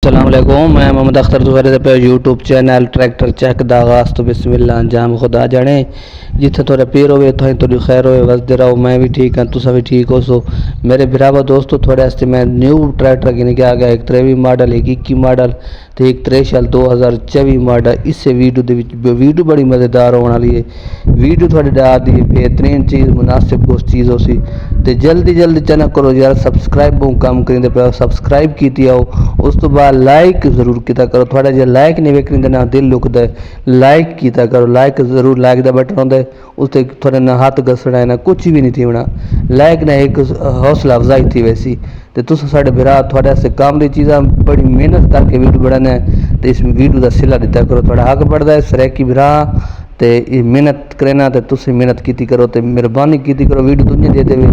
अस्सलामुअलैकुम, मैं मोहम्मद अख्तर दोबारा पे यूट्यूब चैनल ट्रैक्टर चेक दा आगाज़ तो बिस्मिल्लाह अंजाम खुदा जाने। जिथे थोड़ा पीर होवे तो थोड़ी खैर होवे, वसदे रहो। मैं भी ठीक हाँ, तुसा भी ठीक हो। सो मेरे बिरावा दोस्तों, थोड़े वास्ते मैं न्यू ट्रैक्टर गिन के आ गया। एक 23 मॉडल, एक 21 मॉडल तो एक 63 2024 मॉडल। इससे वीडियो बड़ी मज़ेदार होने वाली है। वीडियो थोड़ी डा दी बेहतरीन चीज़ मुनासिब कुछ चीज़ हो सी तो जल्दी जल्दी चैनल करो यार सब्सक्राइब बहुत कम करेंगे पे सब्सक्राइब की आओ। उस तो बाद लाइक जरूर किया करो। थोड़ा जो लाइक नहीं वेखने ना दिल लुकता है, लाइक किया करो। लाइक जरूर, लाइक का बटन होता है उससे थोड़े ना हाथ घसना है ना कुछ भी नहीं थी होना। लाइक ना एक हौसला अफजाई थी वैसी तो तुम साढ़े बिरा थोड़े से काम की चीज़ा बड़ी मेहनत करके वीडियो बनाना है तो इस वीडियो का सिला दिता करो। थोड़ा हक बढ़ता है सरैकी बिरा तो मेहनत करना तो तुम मेहनत की करो तो मेहरबानी की करो। वीडियो तुझे दे देवे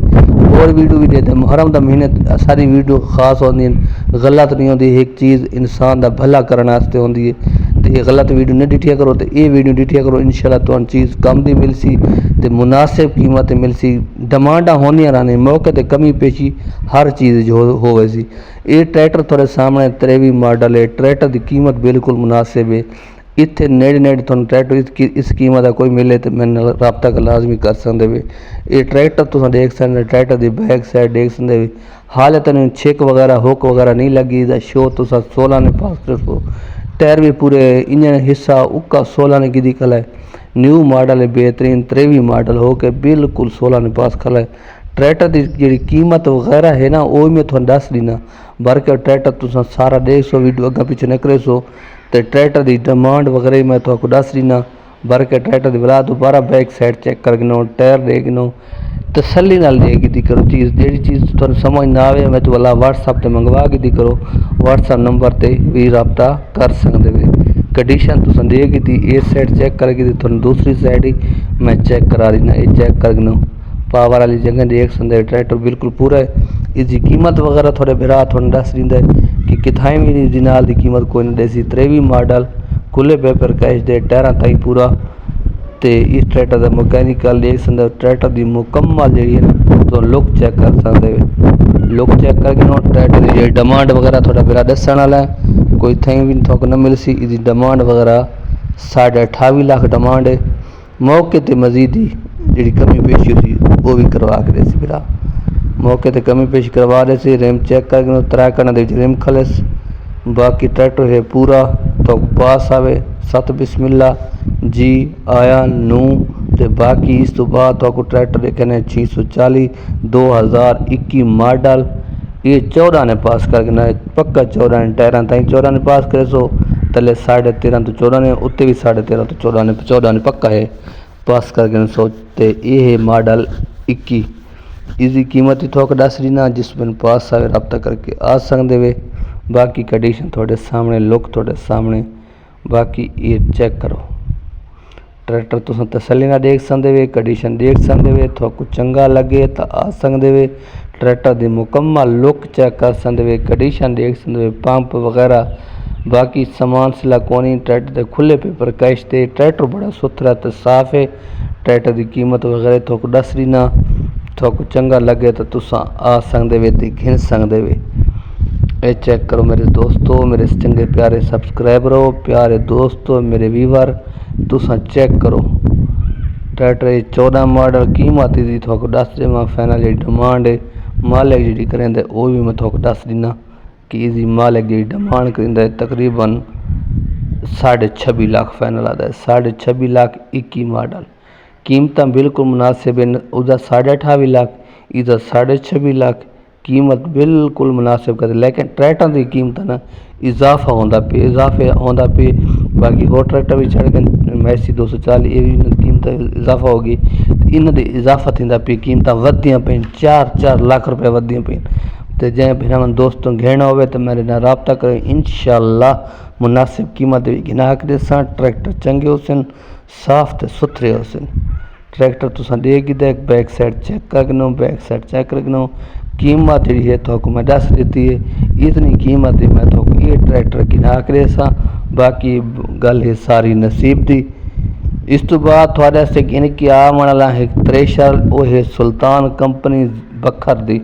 और वीडियो भी दे दे। मुहर्रम का महीने सारी वीडियो खास होंगी, गलत नहीं होती। एक चीज़ इंसान का भला करने वास्ते होंगी तो ये गलत वीडियो नहीं डिठिया करो तो ये वीडियो डिठिया करो। इंशाल्लाह तुम चीज़ कम की मिल सी तो मुनासिब कीमत मिल सी। डिमांडा होनिया रहने मौके पर कमी पेशी हर चीज़ जो होवे सी। ये ट्रैक्टर थोड़े सामने 23 मॉडल है। ट्रैक्टर की कीमत बिल्कुल मुनासिब है। इतने नेड़े नेड़े थोड़ा ट्रैक्टर इस कीमत का कोई मिले तो मैंने रबता का लाजमी कर सकते वे। ये ट्रैक्टर तुम देख सकते, ट्रैक्टर की बैक साइड देख सकते वे। हाले तेन छिक वगैरह हुक वगैरह नहीं लगी। शो तुस 16 ने पास करो। टायर भी पूरे इंजन हिस्सा उक्का 16 ने की कल है। न्यू मॉडल है बेहतरीन 23 मॉडल हो के बिल्कुल 16 ने पास कल है। ट्रैक्टर की जी कीमत वगैरह है ना वो मैं थोड़ा दस दीना बल्कि ट्रैक्टर तुम सारा देख सो वीडियो अगर पीछे निकले सो तो ट्रैक्टर की डिमांड वगैरह मैं तो दस दीना बल्कि ट्रैक्टर की बला दोबारा बैक साइड चेक कर गिनो टायर दे गिनो तसली नाल दे दी करो। चीज़ जी चीज़ तुम समझ ना आए मैं तो वाला व्हाट्सअप से मंगवा के दी करो। व्हाट्सअप नंबर से भी रबता कर सकते वे। कंडीशन तुम दे दी इस साइड चेक करके थोड़ी दूसरी साइड ही मैं चेक करा देना। ये चेक कर गिनो पावर वाली जगह देख सकते ट्रैक्टर बिल्कुल पूरा है। इसकी कीमत वगैरह थोड़े बिरा थोड़ा दस दींदा कि किथाई भी इसकी नाल की कीमत कोई नहीं देसी। 23 मॉडल खुले पेपर कैश दे टायरा ताई पूरा तो इस ट्रैक्टर का मकैनिकल देख सकते। ट्रैक्टर की मुकम्मल जी है ना तो लुक चेक कर सकते हो। लुक चेक करके ट्रैक्टर की डिमांड वगैरह थोड़ा बिरा दसन वाला है। कोई थी भी थोक न मिल सी। इसकी डिमांड वगैरह 28.5 लाख डिमांड है। मौके पर मजीद ही जी कमी पेशी थी वो भी करवा के दे सी बिरा। मौके पर कमी पेश करवा रहे थे। रिम चेक करके त्रै करने रिम खलस बाकी ट्रैक्टर है पूरा तो पास आवे। सत बिस्मिल्ला जी आया नू तो बाकी इस तो बाद तो ट्रैक्टर देखने 640 2021 मॉडल ये 14 ने पास करके पक्का 14 ने टायरा ताई 14 ने पास करे सो तले 13.5 तो 14 ने उत्ते भी 13.5 तो 14 ने पक्का है पास करके सोचते ये है मॉडल 21। इसकी कीमत ही थोक दस दीना जिसमें पास आए रबता करके आ सकते वे। बाकी कंडीशन थोड़े सामने लुक थोड़े सामने बाकी ये चेक करो। ट्रैक्टर तुम तसली ना देख सकते वे कंडीशन देख सकते वे थोक चंगा लगे तो आ सकते वे। ट्रैक्टर की मुकम्मल लुक चेक कर सकते वे कंडीशन देख सकते वे पंप वगैरह बाकी सामान सिला कोनी। ट्रैक्टर के खुले पेपर कैश दे ट्रैक्टर बड़ा सुथरा तो साफ है। ट्रैक्टर की कीमत वगैरह थोक दस दीना थोक चंगा लगे तो तुस आ सकते वे तो घिन सकते वे। ये चेक करो मेरे दोस्तों, मेरे चंगे प्यारे सब्सक्राइबरों, प्यारे दोस्तों, मेरे व्यूवर तुसा चेक करो। ट्रैक्टर 14 मॉडल कीमत दी थोक दस देव फाइनल जी डिमांड है। मालिक जी करेंगे वो भी मैं थोक दस दीना कि इसकी मालिक जी डिमांड करेंगे तकरीबन 26.5 लाख फाइनल आता है। 26.5 लाख 21 मॉडल कीमत बिल्कुल मुनासिब है। उसका 28.5 लाख इधर 26.5 लाख कीमत बिल्कुल मुनासिब कर। लेकिन ट्रैक्टर की कीमत ना इजाफा होता पे इजाफे होता पे बाकी हो ट्रैक्टर भी चढ़ गए मैसी 240 ये भी कीमत इजाफा होगी इन्होंने इजाफा थी पे कीमत वधियां पे 4 लाख रुपये वधियां पे। तो जैं फिर दोस्तों घेना हो तो मेरे ना रबता करें इंशाअल्लाह मुनासिब कीमत भी गिना के देसा। ट्रैक्टर चंगे होसन साफ तो सुथरे होसन। ट्रैक्टर तुसा देगी देख बैक साइड चेक कर गिनो बैक साइड चेक कर गिनो कीमत जी है तो मैं दस देती है। इतनी कीमत है मैं तो ये ट्रैक्टर गिना के सा बाकी गल है सारी नसीब दी। इस तो बाद थोड़े से गिन के आने वाला है थ्रेशर वो है सुल्तान कंपनी बखर दी।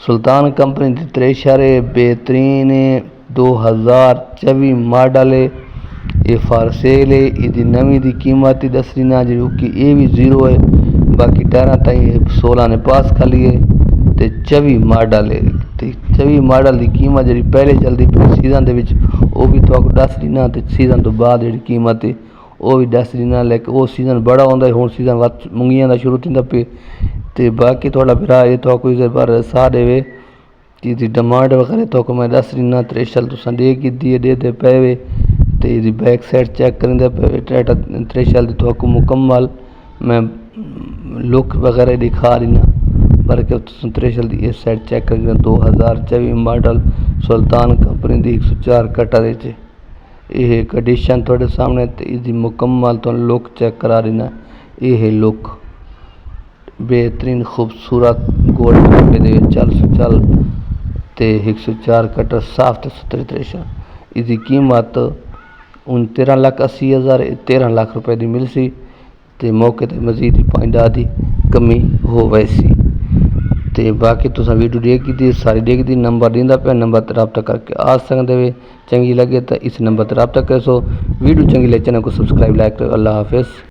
सुल्तान कंपनी की थ्रेशर है बेहतरीन है 2024 मॉडल है। ये फॉर सेल है। इसकी नवी की कीमत ही दस ना जी कि ये भी 0 है। बाकी टायरा ताई 16 ने पास खाली है। तो 24 मॉडल है। तो 24 मॉडल की कीमत जी पहले चलती पी सीजन के भी तो दस दीना। तो सीजन तो बाद जी कीमत है वह भी दस दीना। लेकिन वो सीजन बड़ा आता है। हूँ सीजन वत मुंगियां का शुरू होता पे। तो बाकी थोड़ा भरा ये तो कोई बार सा देवे कि डिमांड वगैरह तो मैं दस दीना। त्रेशल तुसा दे की दे पे वे। तो ये बैक साइड चेक करेंगे पे त्रेशल की तो मुकम्मल मैं लुक वगैरह दिखा रही ना। बल्कि त्रेशल की इस साइड चेक करेंगे 2024 मॉडल सुल्तान कंपनी की 104 कटर है। ये कंडीशन थोड़े सामने इसकी मुकम्मल तो लुक चेक करा रही ना। ये है लुक बेहतरीन खूबसूरत गोल्ड पे चल ते 104 कटर साफ तो सुथरी त्रेशल। इसकी कीमत 13,80,000 13 लाख रुपए की मिल सी। तो मौके पर मजीद ही 5 की कमी हो वैसी। तो बाकी तुस वीडियो देखी सारी देखी नंबर दींदा पे नंबर पर रब्ता करके आ सकते वे। चंगी लगे तो इस नंबर पर रब्ता कर सो। वीडियो चंगी लगे चैनल को सब्सक्राइब लाइक करो। अल्लाह हाफिज़।